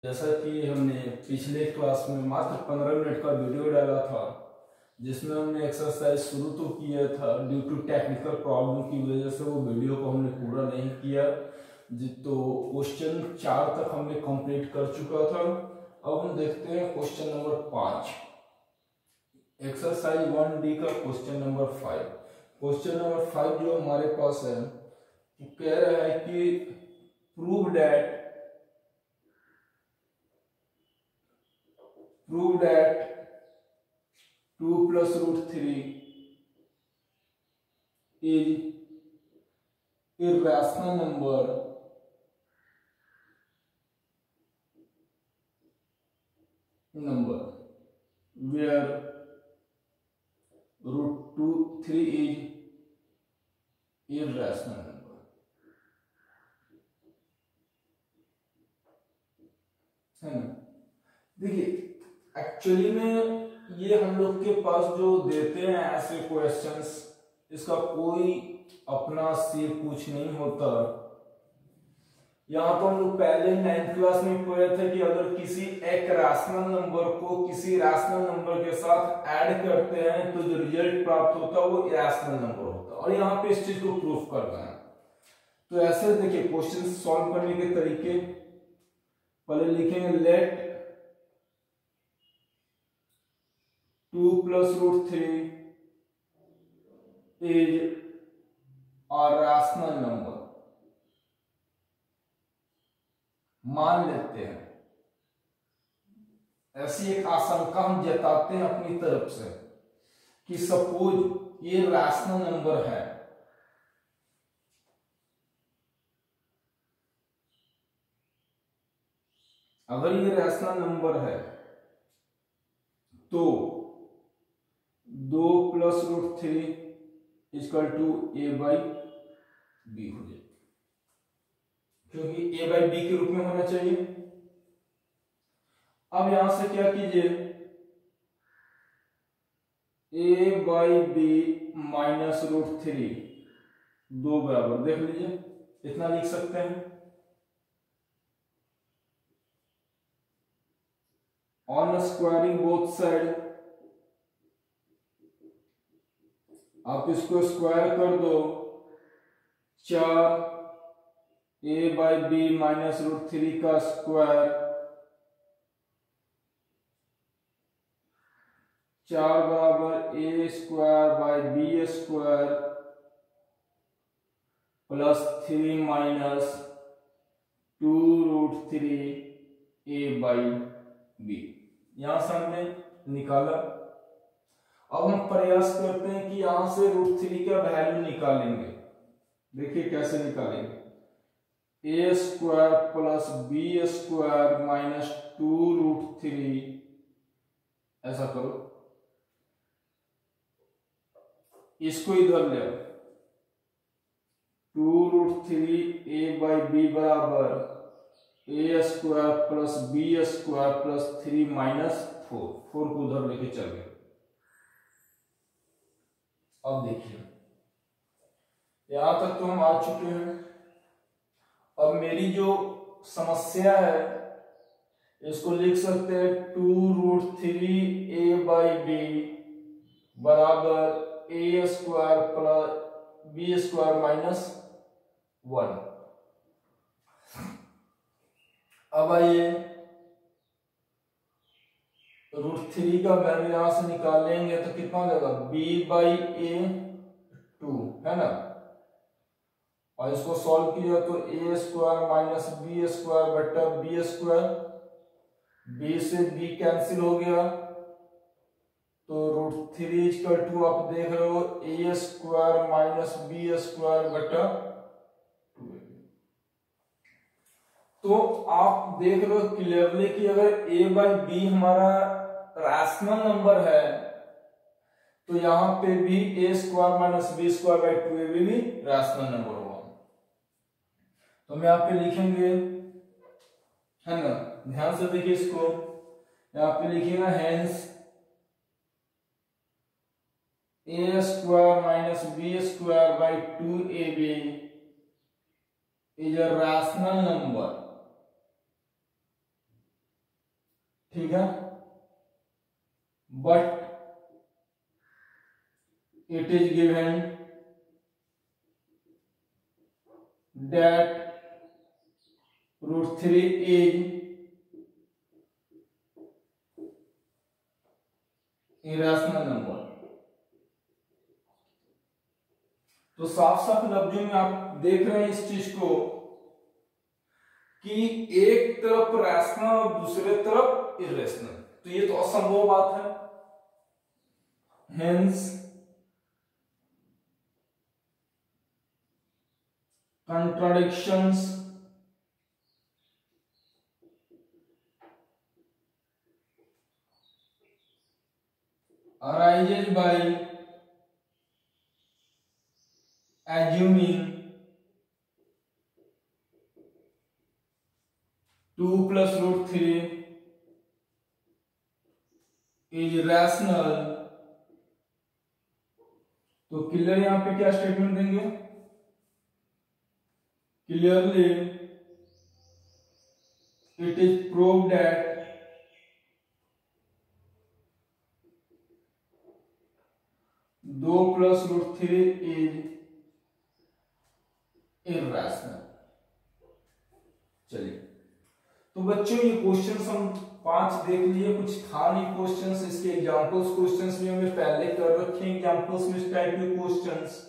जैसा कि हमने पिछले क्लास में मात्र 15 मिनट का वीडियो डाला था, जिसमें हमने एक्सरसाइज शुरू तो किया था, ड्यू टू टेक्निकल प्रॉब्लम की वजह से वो वीडियो को हमने पूरा नहीं किया। तो क्वेश्चन 4 तक हमने कंप्लीट कर चुका था। अब हम देखते हैं क्वेश्चन नंबर 5, एक्सरसाइज 1D का क्वेश्चन नंबर 5। क्वेश्चन नंबर 5 जो हमारे पास है वो कह रहा है कि prove that prove that 2 plus root 3 is irrational number where root 3 is irrational number। है ना। देखिए एक्चुअली में ये हम लोग के पास जो देते हैं ऐसे क्वेश्चंस, इसका कोई अपना से कुछ नहीं होता। यहाँ तो हम लोग पहले 9th क्लास में पढ़े थे कि अगर किसी एक रैशनल नंबर को किसी रैशनल नंबर के साथ ऐड करते हैं तो जो रिजल्ट प्राप्त होता है वो इरैशनल नंबर होता है, और यहाँ पे इस चीज को प्रूफ करना है। तो ऐसे देखिए क्वेश्चन सॉल्व करने के तरीके, पहले लिखेंगे late 2 plus root 3 is a rational number। मान लेते हैं, ऐसी एक आशंका हम जताते हैं अपनी तरफ से कि सपोज ये रैशनल नंबर है। अगर ये रैशनल नंबर है तो 2 plus root 3 equal to a by b हो जाए, क्योंकि a by b के रूप में होना चाहिए। अब यहां से क्या कीजिए, a by b minus root 3 दो बराबर, देख लीजिए इतना लिख सकते हैं। ऑन स्क्वायरिंग बोथ साइड आप इसको स्क्वायर कर दो, 4 a by B minus root 3 का स्क्वायर, 4 बराबर a square by B square plus 3 minus 2 root 3 a by B. यहां से हमने निकाला। अब हम प्रयास करते हैं कि यहां से रूट 3 का वैल्यू निकालेंगे। देखिए कैसे निकालेंगे, a square plus B square minus 2 root 3, ऐसा करो, इसको इधर ले, 2 रूट 3 a बाई बी बराबर a square plus B square plus 3 minus 4 को उधर लेके चल गए। अब देखिए यहां तक तो हम आ चुके हैं। अब मेरी जो समस्या है इसको लिख सकते हैं 2 रूट 3 a बाई बी बराबर a square plus B square minus 1। अब आइए रूट 3 का वैल्यू यहां से निकाल लेंगे तो कितना हो जाएगा, b बाई ए 2, है ना। और इसको सॉल्व किया तो a square minus B square बट्टा बी स्क्वायर, b से b कैंसिल हो गया तो रूट 3 इक्वल टू आप देख रहे हो a square minus B square बट्टा 2। तो आप देख रहे हो क्लियरली कि अगर a बाई बी हमारा रैशनल नंबर है तो यहां पे भी a square minus B square by 2 भी रैशनल नंबर होगा। तो हम यहाँ पे लिखेंगे, है ना, ध्यान से देखिए इसको, यहाँ पे लिखिएगा hence a square minus B square by 2ab is a rational number ठीक है, but it is given that root 3 is irrational number। तो साफ साफ लफ्जों में आप देख रहे हैं इस चीज को कि एक तरफ रैशनल और दूसरे तरफ इरेशनल, तो ये तो असंभव बात है। Hence contradictions arises by assuming 2 plus root 3 is rational। तो क्लियर यहां पे क्या स्टेटमेंट देंगे? Clearly, it is proved that दो प्लस रूट 3 is irrational। चलिए, तो बच्चों ये क्वेश्चंस हम 5 देख लिए, कुछ था नहीं क्वेश्चंस, इसके एग्जांपल्स क्वेश्चंस भी हमने पहले कर रखे हैं। एग्जांपल्स में इस टाइप के क्वेश्चंस,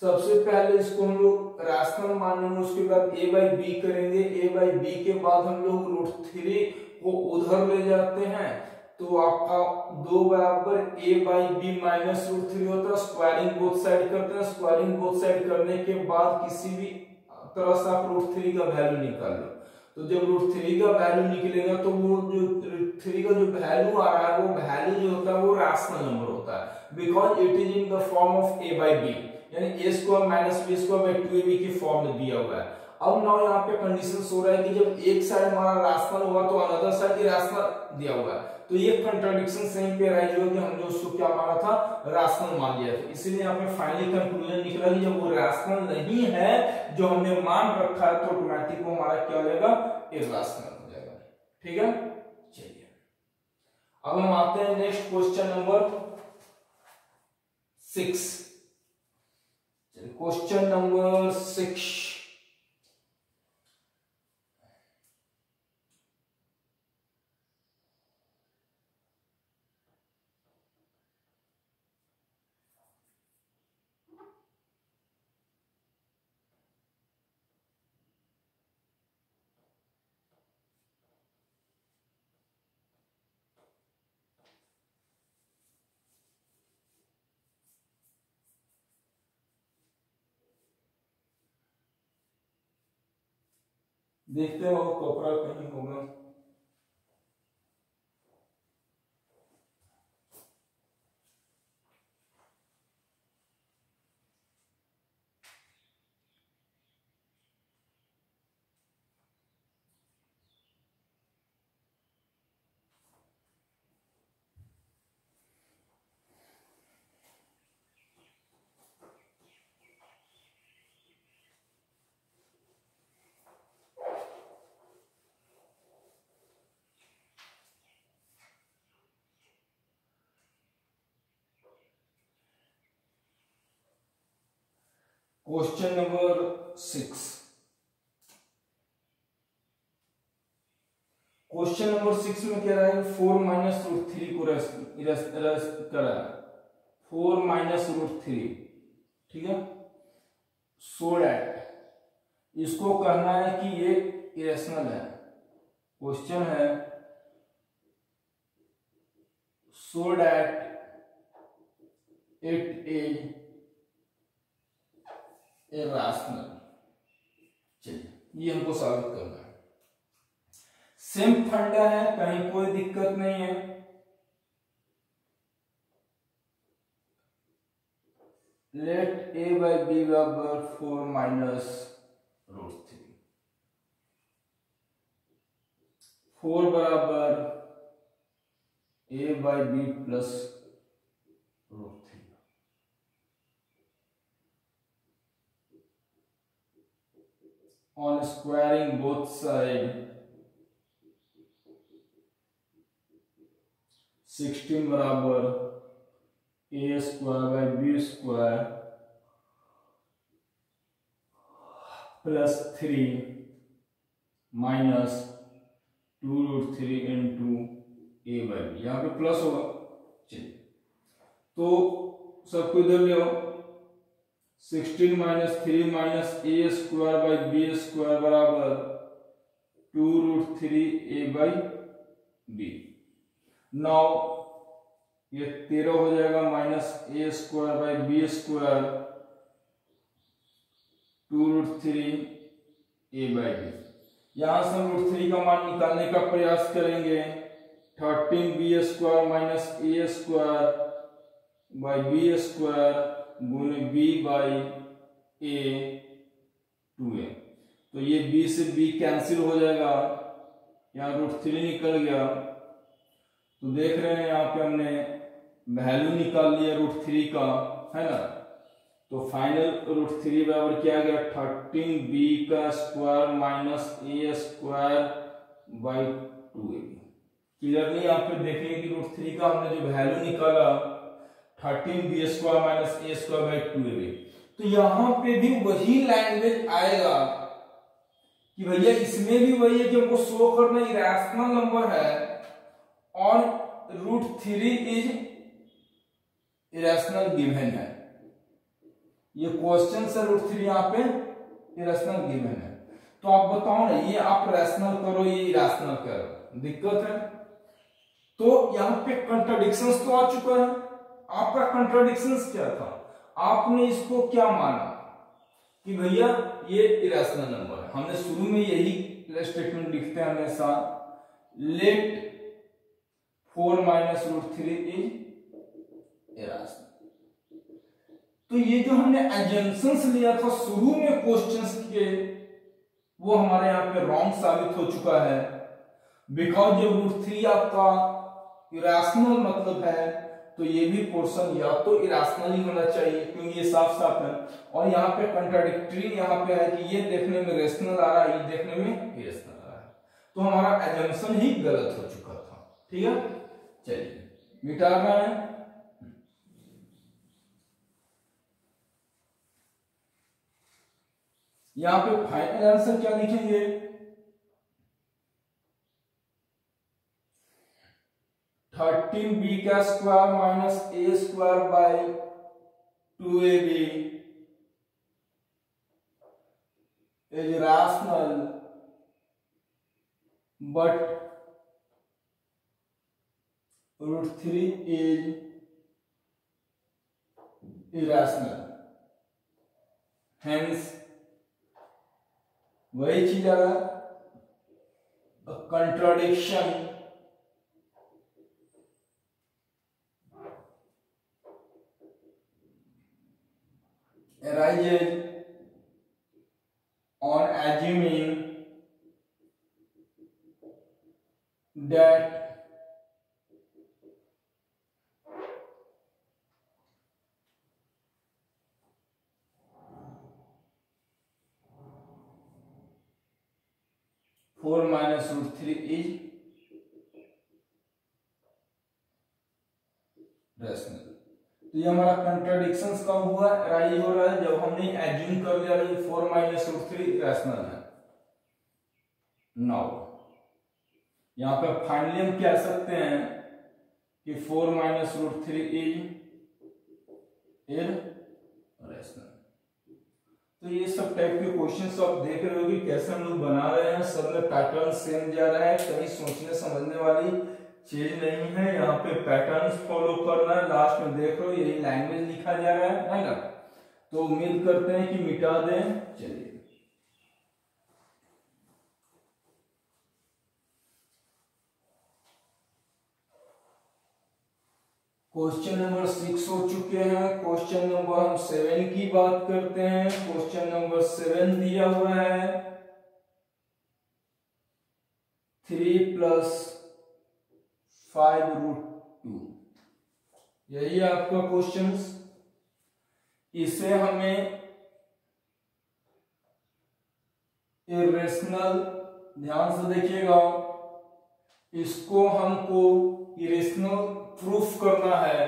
सबसे पहले इसको हम लोग रैशनल मानेंगे, उसके बाद a बाई बी करेंगे, a बाई बी के बाद हम लोग रूट 3 को उधर ले जाते हैं, तो आपका 2 बराबर a by B minus root 3 होता है। स्क्वायरिंग बोथ साइड करते हैं, स्क्वायरिंग बोथ साइड करने के बाद किसी भी तरह से आप रूट 3 का वैल्यू निकाल लो। तो जब रूट 3 का वैल्यू निकलेगा तो वो जो रूट 3 का जो वैल्यू आ रहा है, वो वैल्यू जो होता है वो रैशनल नंबर होता है, because it is in the form of a by B, यानी a square minus b square by 2ab की फॉर्म में दिया हुआ है। अब नाउ यहाँ पे कंडीशन हो रहा है कि जब एक साइड हमारा रैशनल होगा तो अनदर साइड इरेशनल दिया हुआ है, तो ये कंट्राडिक्शन सही पे राइज होगा कि हमने उसको क्या माना था, रैशनल मान लिया था। इसीलिए यहाँ पे फाइनली कंक्लूजन निकला कि जब वो रैशनल नहीं है जो हमने मान रखा है, तो ऑटोमेटिक वो हमारा क्या हो जाएगा, इरेशनल हो जाएगा। ठीक है, चलिए अब हम आते हैं next question number 6। Question number 6, देखते हो कोपरा कहीं होगा। क्वेश्चन नंबर 6, क्वेश्चन नंबर 6 में कह रहा है 4 माइनस रूट 3 को रस करा, 4 माइनस रूट 3, ठीक है, सो दैट इसको कहना है कि ये इरेशनल है। क्वेश्चन है so that it is irrational. चलिए ये हमको साबित करना है। सेम फंडा है, कहीं कोई दिक्कत नहीं है। लेट a बाई बी बराबर 4 माइनस रूट 3, 4 बराबर a by B plus root 3। On squaring both sides, 16 बराबर A square by B square plus 3 minus 2√3 into A by B, यहाँ पे प्लस होगा। चलिए तो सबको इधर ले आओ। 16 minus 3 minus A square by B square बराबर 2√3 ए बाई बी। नाउ ये 13 हो जाएगा minus A square by B square 2√3 A by B. यहां से हम √3 का मान निकालने का प्रयास करेंगे। 13 B square minus A square by B square गुने बी बाई ए 2a। तो ये b से b कैंसिल हो जाएगा, यहाँ √3 निकल गया। तो देख रहे हैं यहाँ पे हमने वैल्यू निकाल लिया √3 का, है ना। तो फाइनल √3 बराबर क्या गया 13b का square minus A square by 2ab। Clearly यहाँ पे देखेंगे कि √3 का हमने जो वैल्यू निकाला 13b square minus A square by 2ab। तो यहाँ पे भी वही लैंग्वेज आएगा कि भैया इसमें भी वही है कि हमको शो करना इरेशनल नंबर है और √3 इज इरेशनल गिवन है। ये क्वेश्चन से √3 यहाँ पे इरेशनल गिवन है। तो आप बताओ ना, ये आप रैशनल करो, ये इरेशनल करो, दिक्कत है। तो यहाँ पे कंट्राडिक्शंस तो आ चुका है। आपका कंट्राडिक्शंस क्या था, आपने इसको क्या माना कि भैया ये इरेशनल नंबर है। हमने शुरू में यही स्टेटमेंट लिखते हैं हमेशा, लेट 4 माइनस √3 इज इरेशनल। तो ये जो हमने एजम्पशंस लिया था शुरू में क्वेश्चंस के, वो हमारे यहाँ पे रॉन्ग साबित हो चुका है। बिकॉज जब √3 आपका इरेशनल मतलब है तो ये भी पोर्शन या तो इरेशनल ही होना चाहिए, क्योंकि ये साफ साफ है। और यहाँ पे कंट्राडिक्टरी यहाँ पे है कि ये देखने में रेशनल आ रहा है, ये देखने में इरेशनल आ रहा है। तो हमारा एजम्पशन ही गलत हो चुका था। ठीक है, चलिए मिटाना है। यहाँ पे फाइनल आंसर क्या लिखेंगे, बी का square minus A square by 2ab is rational but √3 is irrational. Hence वही चीज आ रहा है, contradiction arises on assuming that four minus √3 is rational. तो ये हमारा कंट्राडिक्शंस कब हुआ, राइज हो रहा है जब हमने एज्यूम कर लिया कि 4 माइनस √3 रैशनल है। नाउ यहाँ पे फाइनली हम कह सकते हैं कि 4 माइनस √3 इज इररेशनल। तो ये सब टाइप के क्वेश्चंस आप देख रहे हो कि कैसे हम लोग बना रहे हैं, सब में पैटर्न सेम जा रहा है, कहीं सोचने समझने वाली चीज नहीं है। यहाँ पे पैटर्न्स फॉलो करना है, लास्ट में देख लो यही लैंग्वेज लिखा जा रहा है ना। तो उम्मीद करते हैं कि मिटा दें। चलिए क्वेश्चन नंबर 6 हो चुके हैं। क्वेश्चन नंबर हम 7 की बात करते हैं। क्वेश्चन नंबर 7 दिया हुआ है 3 + 5√2, यही है आपका क्वेश्चन। इसे हमें इररेशनल, ध्यान से देखिएगा, इसको हमको इरेशनल प्रूफ करना है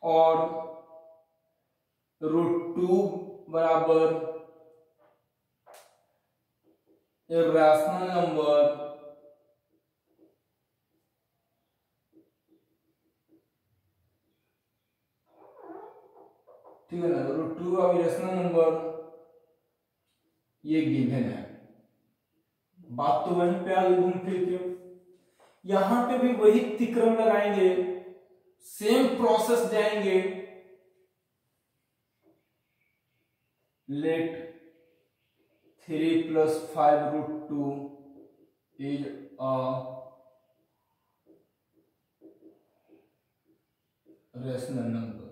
और √2 बराबर इरेशनल नंबर ठीक है ना, √2 का इरेशनल नंबर ये गिवन है। बात तो वहीं पे आगे घूम फिर के यहां पे भी वही तिक्रम लगाएंगे, सेम प्रोसेस जाएंगे। Late 3 + 5√2 is a rational number।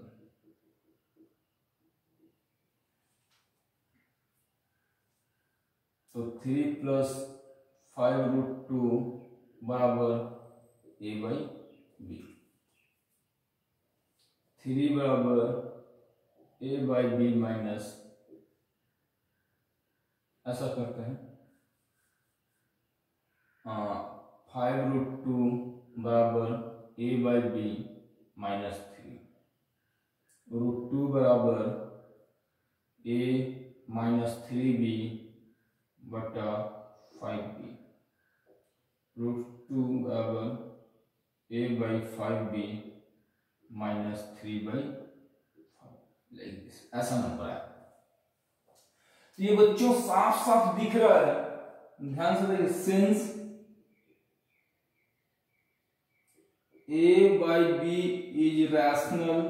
तो 3 + 5√2 बराबर a/b, 3 बराबर a/b माइनस, ऐसा करते हैं 5√2 बराबर a/b माइनस 3, √2 बराबर a माइनस 3b बटा 5b, √2 बराबर a/5b माइनस 3/5, लाइक दिस, ऐसा नंबर है। तो ये बच्चों साफ साफ दिख रहा है, ध्यान से देखिए, since a/b is rational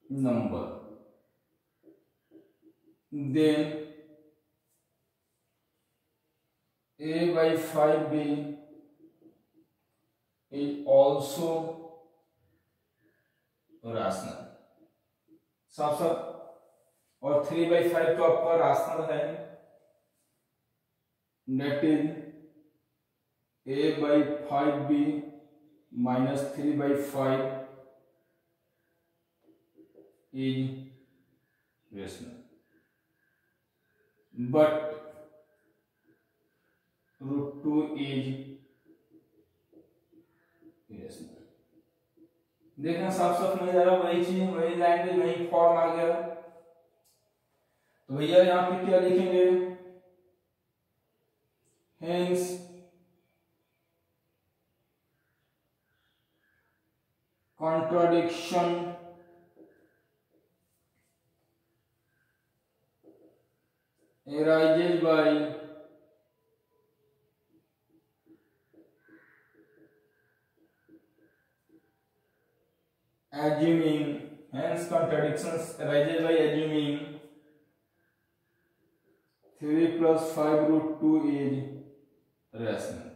number, then a/5b is also rational, साफ साफ, और 3/5 तो आपका राशनल है, that is a/5b minus 3/5 is rational, but √2 is irrational। देखना साफ साफ नहीं आ रहा, वही चीज, वही लैंग्वेज, वही फॉर्म आ गया। तो भैया यहाँ पे क्या लिखेंगे, hence contradiction arises by assuming, hence contradictions arises by assuming 3 + 5√2 is rational।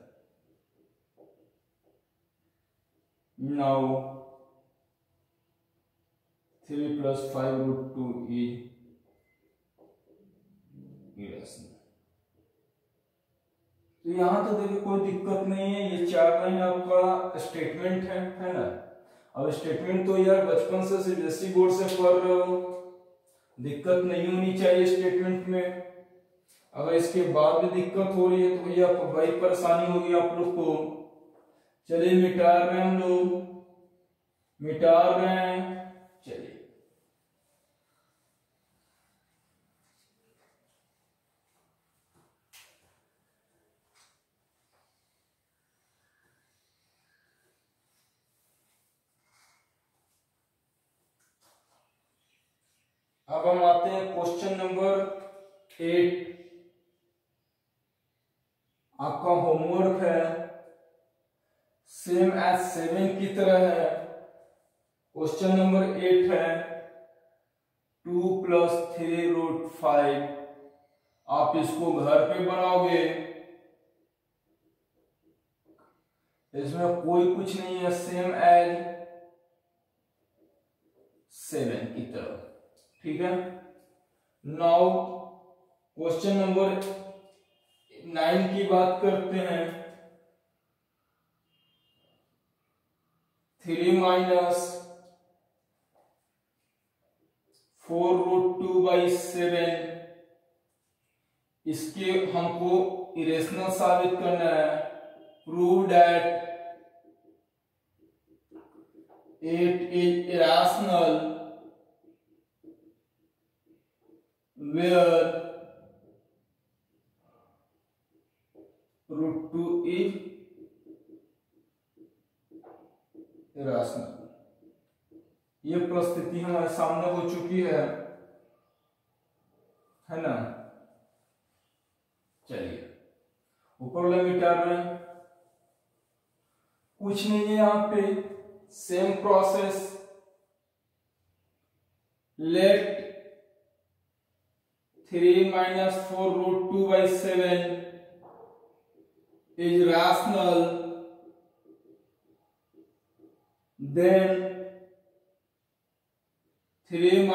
Now 3 + 5√2 is irrational। तो यहां तो देखिए कोई दिक्कत नहीं है, ये 4 लाइन आपका स्टेटमेंट है ना। अब स्टेटमेंट तो यार बचपन से सीबीएसई बोर्ड से पढ़ रहे हो, दिक्कत नहीं होनी चाहिए स्टेटमेंट में। अगर इसके बाद भी दिक्कत हो रही है तो भैया आपको बड़ी परेशानी होगी आप लोग को। चलिए मिटा रहे हैं, हम लोग मिटा रहे हैं, चलिए अब हम आते हैं क्वेश्चन नंबर 8। आपका होमवर्क है, सेम एज 7 की तरह है। क्वेश्चन नंबर 8 है 2 + 3√5। आप इसको घर पे बनाओगे, इसमें कोई कुछ नहीं है, सेम एज 7 की तरह, ठीक है। नाउ क्वेश्चन नंबर 9 की बात करते हैं। 3 - 4√2/7 इसके हमको इरेशनल साबित करना है। Prove that it is irrational where √2 is irrational. ये परिस्थिति हमारे सामने हो चुकी है ना। चलिए ऊपर वाला मिटा रहे हैं, कुछ नहीं है यहाँ पे, same process. Late 3 - 4 √2/7 is rational, then 3 -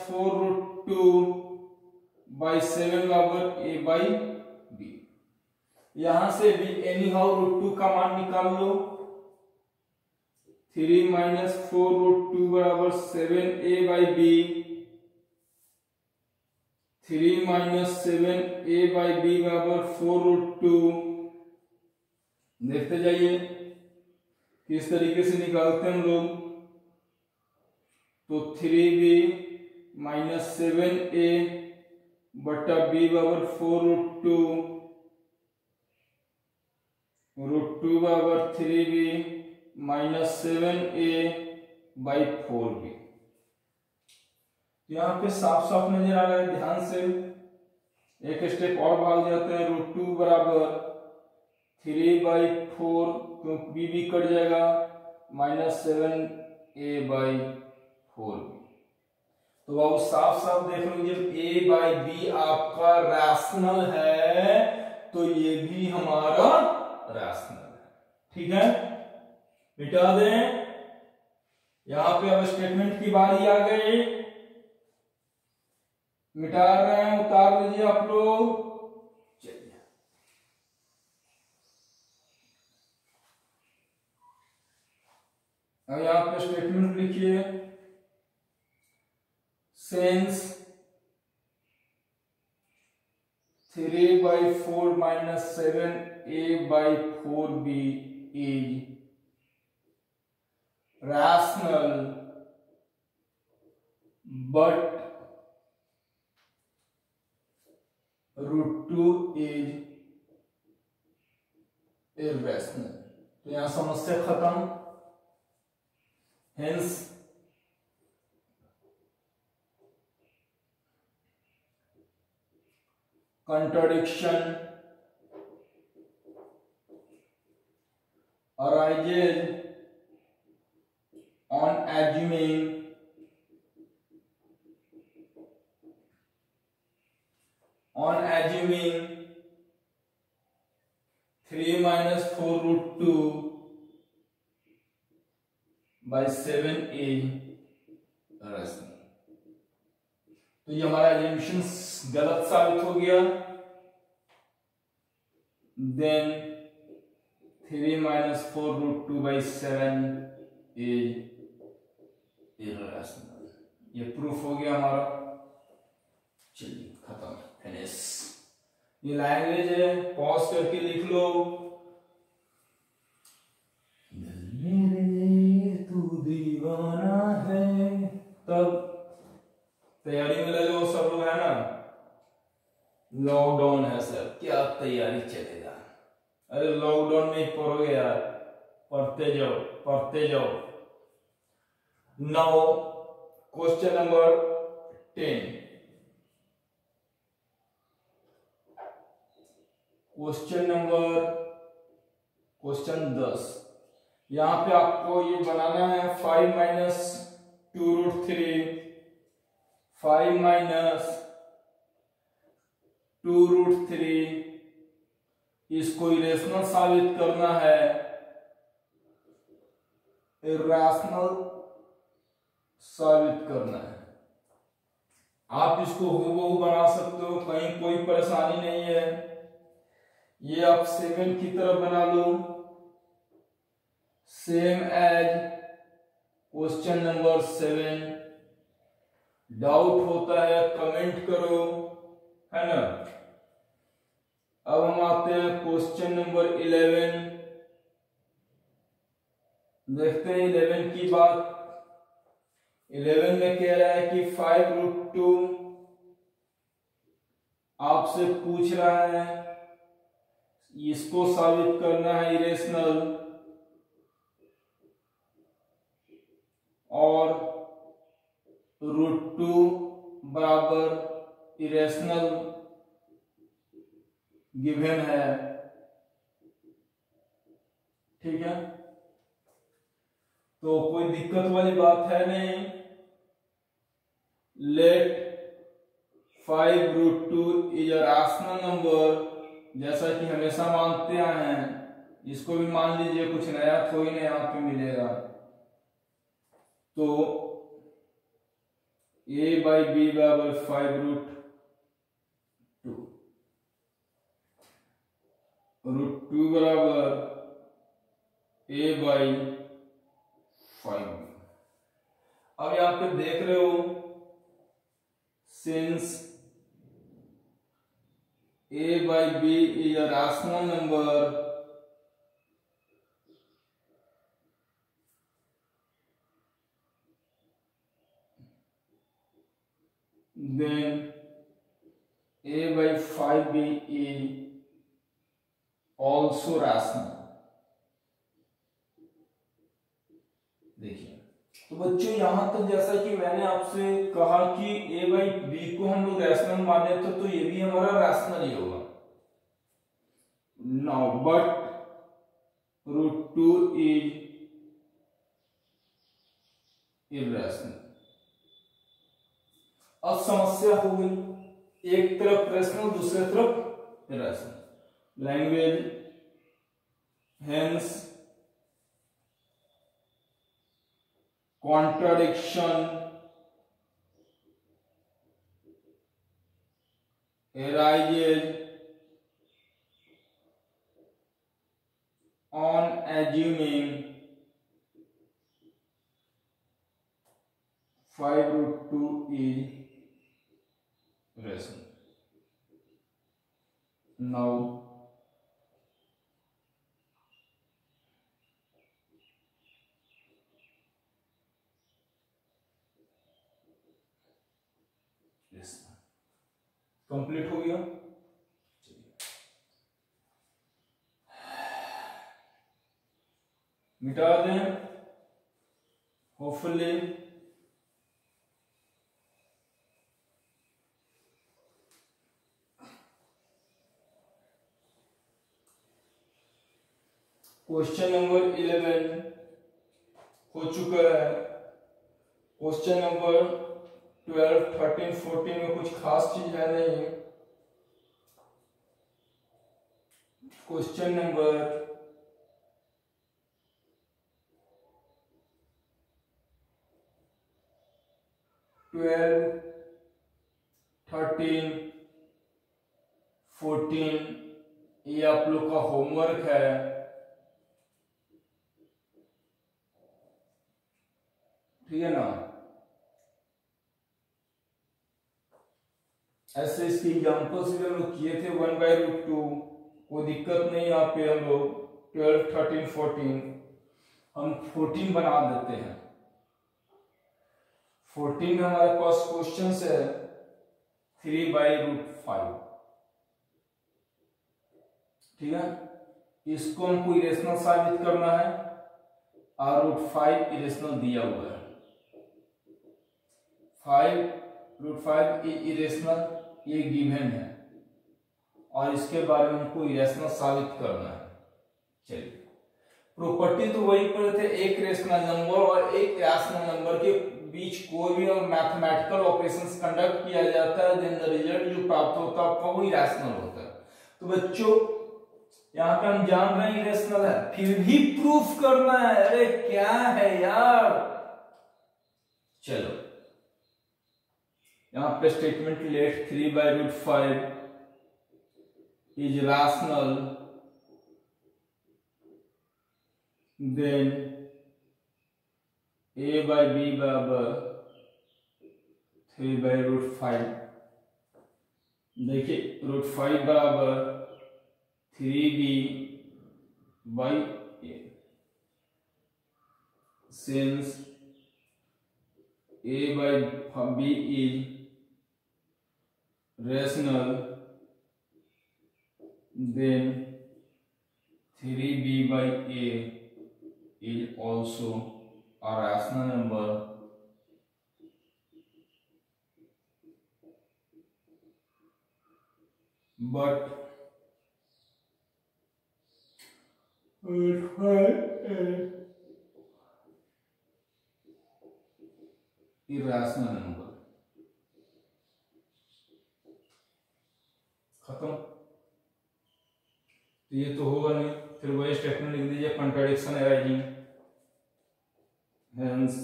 4 √2/7 बराबर a/b। यहां से भी एनी हाउ √2 का मान निकाल लो। 3 - 4 √2 बराबर 7a/b। 3 - 7a/b बराबर 4 √2। देखते जाइए किस तरीके से निकालते हैं हम लोग। तो 3b - 7a बटा b बराबर 4 √2। √2 बराबर 3b - 7a/4b। यहाँ पे साफ साफ नजर आ रहा है, ध्यान से एक स्टेप और भाग जाते हैं। √2 बराबर 3/4, क्योंकि b भी कट जाएगा, -7a/4b। तो अब साफ साफ देख लो, जब a/b आपका रैशनल है तो ये भी हमारा रैशनल है। ठीक है, मिटा दें। यहां पे अब स्टेटमेंट की बारी आ गई, मिटा रहे हैं, उतार लीजिए आप लोग। चलिए अब यहां पे स्टेटमेंट लिखिए। Since 3/4 - 7a/4b is rational but √2 is irrational, तो यहां समस्या खत्म। Hence contradiction arises on assuming on assuming 3 - 4 √2/7 is rational। तो ये हमारा एजम्पशन गलत साबित हो गया। Then 3 - 4 √2/7 is irrational. ये प्रूफ हो गया हमारा। चलिए खत्म, फिनिश। ये लैंग्वेज है, पॉज करके लिख लो। दिल मेरे तू दीवाना है। तब तैयारी में लगे वो सब लोग, है ना। लॉकडाउन है सर, क्या तैयारी चलेगा। अरे लॉकडाउन में ही पढ़ोगे यार, पढ़ते जाओ पढ़ते जाओ। Now question number 10। क्वेश्चन 10। यहां पे आपको ये बनाना है 5 - 2 √3, 5 - 2 √3, इसको इरेशनल साबित करना है, इरेशनल साबित करना है। आप इसको हूबहू बना सकते हो, कहीं कोई परेशानी नहीं है। ये आप 7 की तरफ बना लो, same as question number 7। Doubt होता है कमेंट करो, है ना। अब हम आते हैं क्वेश्चन नंबर 11। देखते हैं 11 की बात। 11 में कह रहा है कि 5√2 आपसे पूछ रहा है, इसको साबित करना है इरेशनल, और √2 बराबर इरेशनल गिवन है। ठीक है, तो कोई दिक्कत वाली बात है नहीं। Let 5√2 is a rational number, जैसा कि हमेशा मानते आए हैं, इसको भी मान लीजिए, कुछ नया थोड़ी ना यहाँ पे मिलेगा। तो a/b बराबर 5√2, √2 बराबर a/5। अब यहां पे देख रहे हो, since a/b is a rational number, then a/5b is also rational। देखिए, तो बच्चों यहां तक जैसा कि मैंने आपसे कहा कि a/b को हम लोग रैशनल माने थे, तो ये भी हमारा रैशनल ही होगा। Now but √2 is irrational. अब समस्या हो गई, एक तरफ रैशनल, दूसरे तरफ irrational. Language, hence contradiction arises on assuming 5√2 is rational। Now complete हो गया। मिटा दें होपफुली। क्वेश्चन नंबर 11 हो चुका है। क्वेश्चन नंबर 12, 13, 14 में कुछ खास चीज है नहीं। क्वेश्चन नंबर 12, 13, 14 ये आप लोग का होमवर्क है। ठीक है ना, ऐसे इसके एग्जाम्पल्स भी हम लोग किए थे 1/√2। कोई दिक्कत नहीं, यहाँ पे हम लोग 12, 13, 14 हम 14 बना देते हैं। 14 में हमारे पास क्वेश्चन है 3/√5। ठीक है, इसको हमको इरेशनल साबित करना है, और √5 इरेशनल दिया हुआ है। 5√5 इरेशनल, ये गिवन है, और इसके बारे में हमको इरेशनल साबित करना है। चलिए, प्रॉपर्टी तो वही पढ़े थे, एक रेशनल नंबर और एक रैशनल नंबर के बीच कोई भी मैथमेटिकल ऑपरेशंस कंडक्ट किया जाता है, देन द रिजल्ट जो प्राप्त होता है वही रैशनल होता है। तो बच्चों यहाँ पे हम जान रहे हैं इरेशनल है, फिर भी प्रूफ करना है। अरे क्या है यार। चलो, यहाँ पे statement let 3/√5 is rational, then a/b बराबर 3/√5। देखिए √5 बराबर 3b/a since a by b is rational, then 3b/a is also a rational number. But irrational number. खत्म। तो ये तो होगा नहीं, फिर वही स्टेटमेंट लिख दीजिए, contradiction arising, hence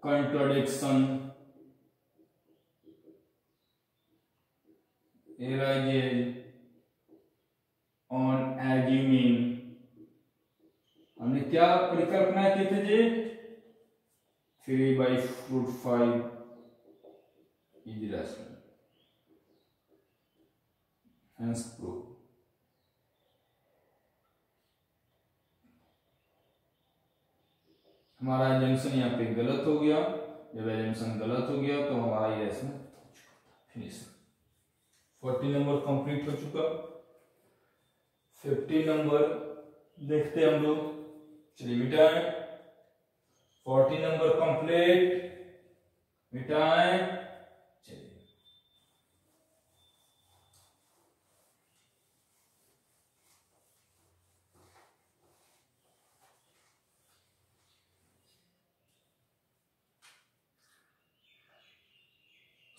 contradiction arises on assuming, हमने क्या परिकल्पना की थी जी, 3/5 is rational, hence proof। हमारा एजम्पशन यहाँ पे गलत हो गया, जब एजम्पशन गलत हो गया तो हमारा ये इसमें फिनिश। 40 नंबर कंप्लीट हो चुका। 50 नंबर देखते हैं हम लोग, चलिए मिटाएं। 40 नंबर कंप्लीट, मिटाएं, चलिए।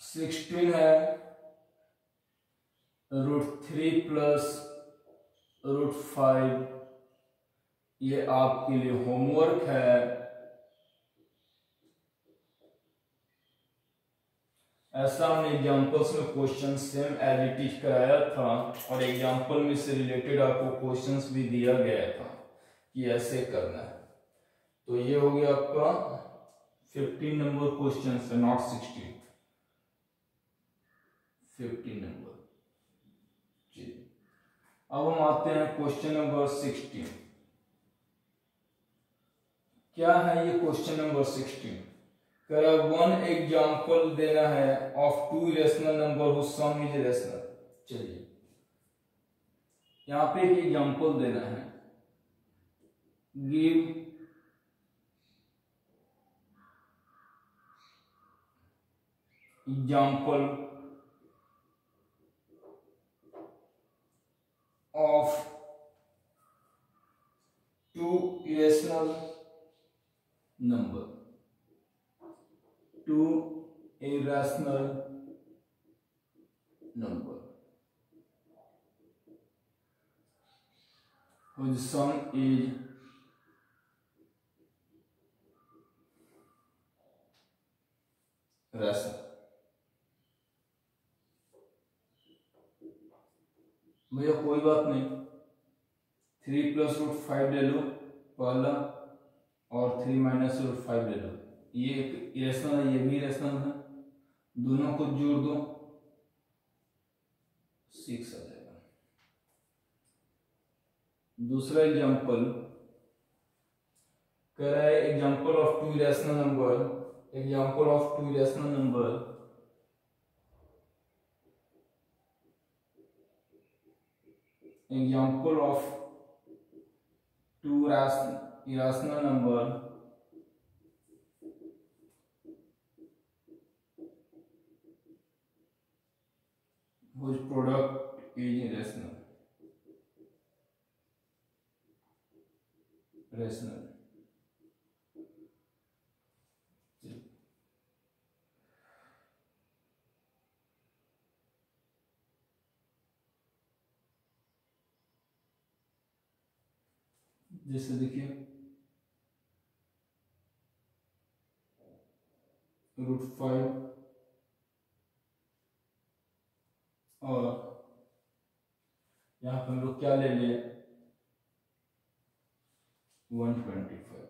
सिक्सटीन है √3 + √5, ये आपके लिए होमवर्क है। ऐसा हमने एग्जाम्पल्स में question same as it is कराया था, और एग्जाम्पल में से रिलेटेड आपको क्वेश्चंस भी दिया गया था कि ऐसे करना है। तो ये हो गया आपका 15 नंबर क्वेश्चन है, नॉट 16, 15 नंबर। अब हम आते हैं क्वेश्चन नंबर 16। क्या है ये क्वेश्चन नंबर 16? कह रहा वन एग्जाम्पल देना है of 2 irrational number whose sum is rational. चलिए यहां पे एक एग्जाम्पल देना है, give example of 2 irrational number, 2 irrational number whose sum is rational। भैया कोई बात नहीं, 3 + √5 ले लो पहला, और 3 - √5 ले लो। ये एक इरेशनल है, ये भी इरेशनल है, दोनों को जोड़ दो, 6 आ जाएगा। दूसरा एग्जांपल कह रहा है example of 2 irrational number, example of 2 irrational number example of 2 irrational number whose product is rational। जैसे देखिए √5 और यहां पर हम लोग क्या ले लिए 125।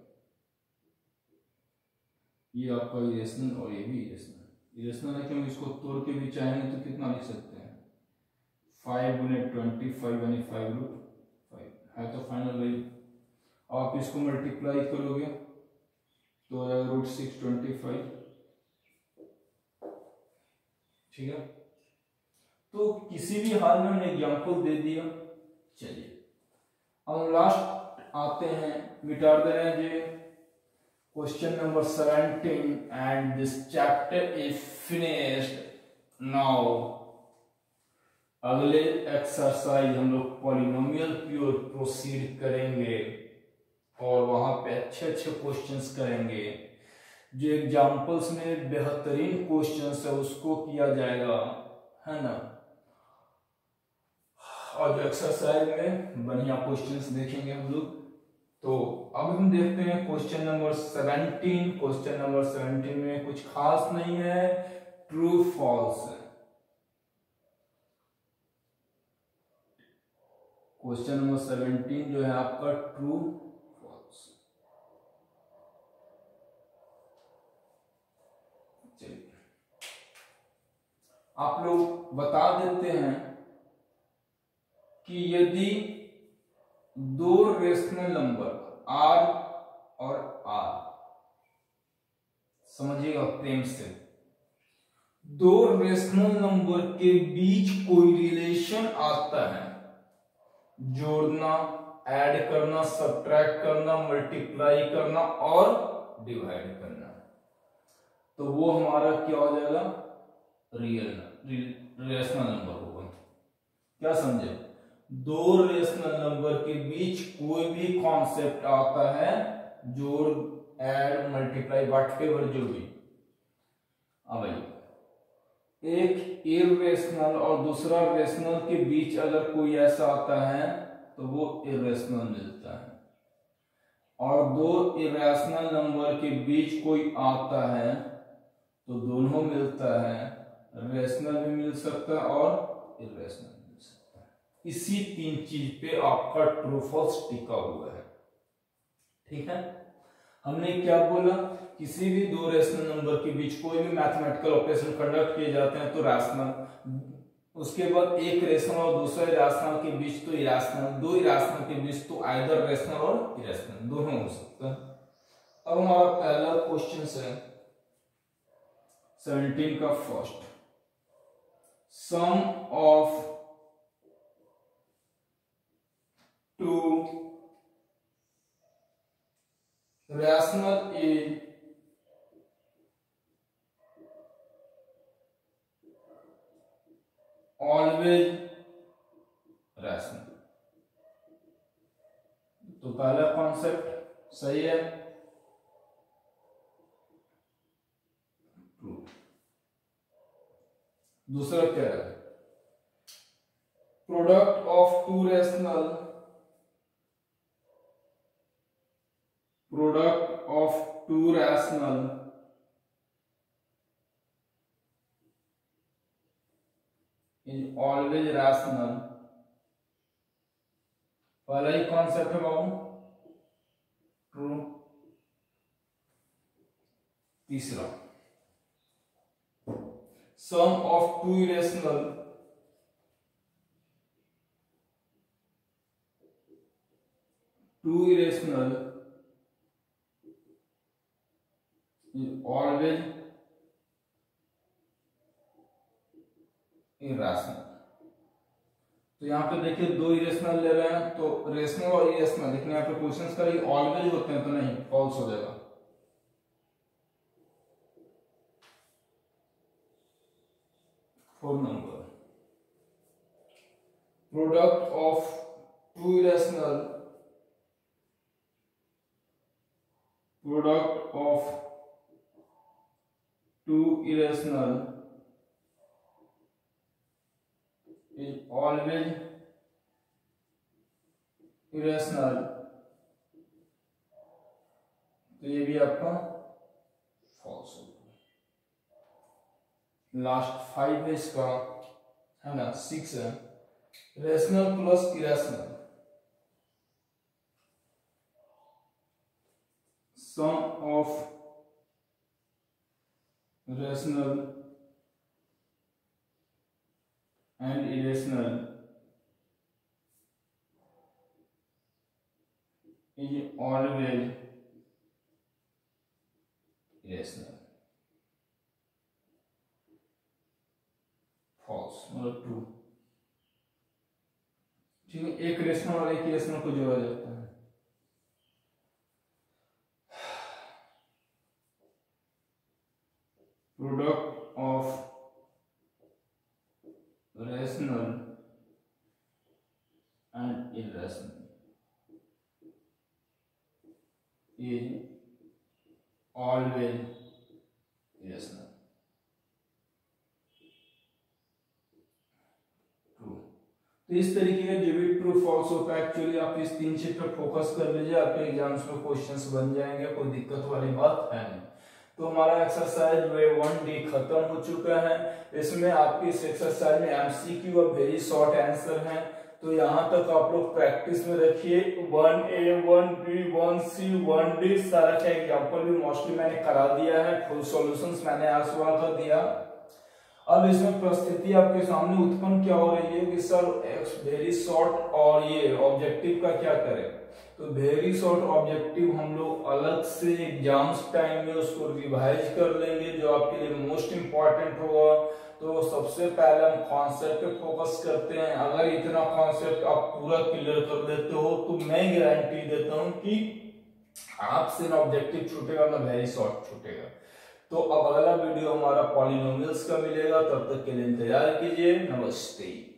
ये आपका इरेशनल और ये भी इरेशनल है, क्योंकि इसको तोड़ के भी चाहेंगे तो कितना लिख सकते हैं 5×25 यानी 5√5 है तो फाइनल वैल्यू। आप इसको मल्टीप्लाई करोगे तो हो जाएगा √625। ठीक है, तो किसी भी हाल में हमने एग्जाम्पल दे दिया। चलिए अब लास्ट आते हैं, मिटा दे रहे हैं जी question number 17 and this chapter is finished now. अगले एक्सरसाइज हम लोग पॉलिनोमियल की ओर प्रोसीड करेंगे और वहां पे अच्छे अच्छे क्वेश्चंस करेंगे। जो एग्जाम्पल्स में बेहतरीन क्वेश्चंस है उसको किया जाएगा, है ना, और जो एक्सरसाइज में बढ़िया क्वेश्चंस देखेंगे हम लोग। तो अब हम देखते हैं क्वेश्चन नंबर 17। क्वेश्चन नंबर 17 में कुछ खास नहीं है, ट्रू फॉल्स है। क्वेश्चन नंबर 17 जो है आपका ट्रू फॉल्स। चलिए आप लोग बता देते हैं कि यदि दो रेशनल नंबर r और r, समझिएगा प्रेम से, दो रेशनल नंबर के बीच कोई रिलेशन आता है, जोड़ना, ऐड करना, सब्ट्रैक्ट करना, मल्टीप्लाई करना और डिवाइड करना, तो वो हमारा क्या हो जाएगा, रेशनल नंबर होगा। क्या समझे, दो रेशनल नंबर के बीच कोई भी कॉन्सेप्ट आता है, जोड़, ऐड, मल्टीप्लाई, व्हाटएवर जो भी। अब एक इर्रेशनल और दूसरा रेशनल के बीच अगर कोई ऐसा आता है तो वो इर्रेशनल मिलता है, और दो इरेशनल नंबर के बीच कोई आता है तो दोनों मिलता है, रेशनल भी मिल सकता है और इरेशनल मिल सकता है। इसी तीन चीज पे आपका ट्रू फॉल्स टिका हुआ है। ठीक है, हमने क्या बोला, किसी भी दो रेशनल नंबर के बीच कोई भी मैथमेटिकल ऑपरेशन कंडक्ट किए जाते हैं तो रैशनल, उसके बाद एक रेशनल और दूसरे रैशनल के बीच तो इरेशनल, दो इरेशनल के बीच तो आइदर रेशनल और इरेशनल दोनों हो सकता है। अब हमारा पहला क्वेश्चन है 17 का first, sum of two rational is always rational। तो पहला कॉन्सेप्ट सही है, ट्रू। दूसरा क्या है, product of two rational, product of two rational is always rational। पहला ही कॉन्सेप्ट है बाबू, ट्रू। तीसरा, sum of two irrational, two irrational is always irrational। तो यहाँ पे देखिए दो इरेशनल ले रहे हैं तो रेशनल और इरेशनल, लेकिन यहाँ पे क्वेश्चंस का ऑलवेज होते हैं तो नहीं, फॉल्स हो जाएगा। 4 नंबर, product of two irrational, product of two irrational is always irrational। तो ये भी आपका फॉल्स होगा। लास्ट 5 है इसका, है ना, 6 है, rational plus irrational, sum of rational and irrational is always irrational, false मतलब ट्रू। ठीक है, एक रेशनल और एक इरेशनल को जोड़ा जाता है। Product of rational and irrational is always irrational, true। तो इस तरीके का जो भी ट्रू फॉल्स होता है, एक्चुअली आप इस 3 चीज पर फोकस कर लीजिए, आपके एग्जाम्स में क्वेश्चंस बन जाएंगे, कोई दिक्कत वाली बात है नहीं। तो हमारा एक्सरसाइज वे 1D खत्म हो चुका है। इसमें आपकी इस एक्सरसाइज में एमसीक्यू और वेरी शॉर्ट आंसर हैं, तो यहाँ तक आप लोग प्रैक्टिस में रखिए। 1A 1B 1C 1D सारा का एग्जाम्पल भी मोस्टली मैंने करा दिया है, फुल सॉल्यूशंस मैंने आज सुबह का दिया। अब इसमें परिस्थिति आपके सामने उत्पन्न क्या हो रही है कि सर वेरी शॉर्ट और ये ऑब्जेक्टिव का क्या करें। तो वेरी शॉर्ट ऑब्जेक्टिव हम लोग अलग से एग्जाम्स टाइम में उसको रिवाइज कर लेंगे, जो आपके लिए मोस्ट इंपॉर्टेंट होगा। तो सबसे पहले हम कॉन्सेप्ट पे फोकस करते हैं। अगर इतना कॉन्सेप्ट आप पूरा क्लियर कर लेते हो तो मैं गारंटी देता हूं कि आपसे ना ऑब्जेक्टिव छूटेगा ना वेरी शॉर्ट छूटेगा। तो अब अगला वीडियो हमारा पॉलिनोमियल्स का मिलेगा, तब तक के लिए इंतजार कीजिए। नमस्ते।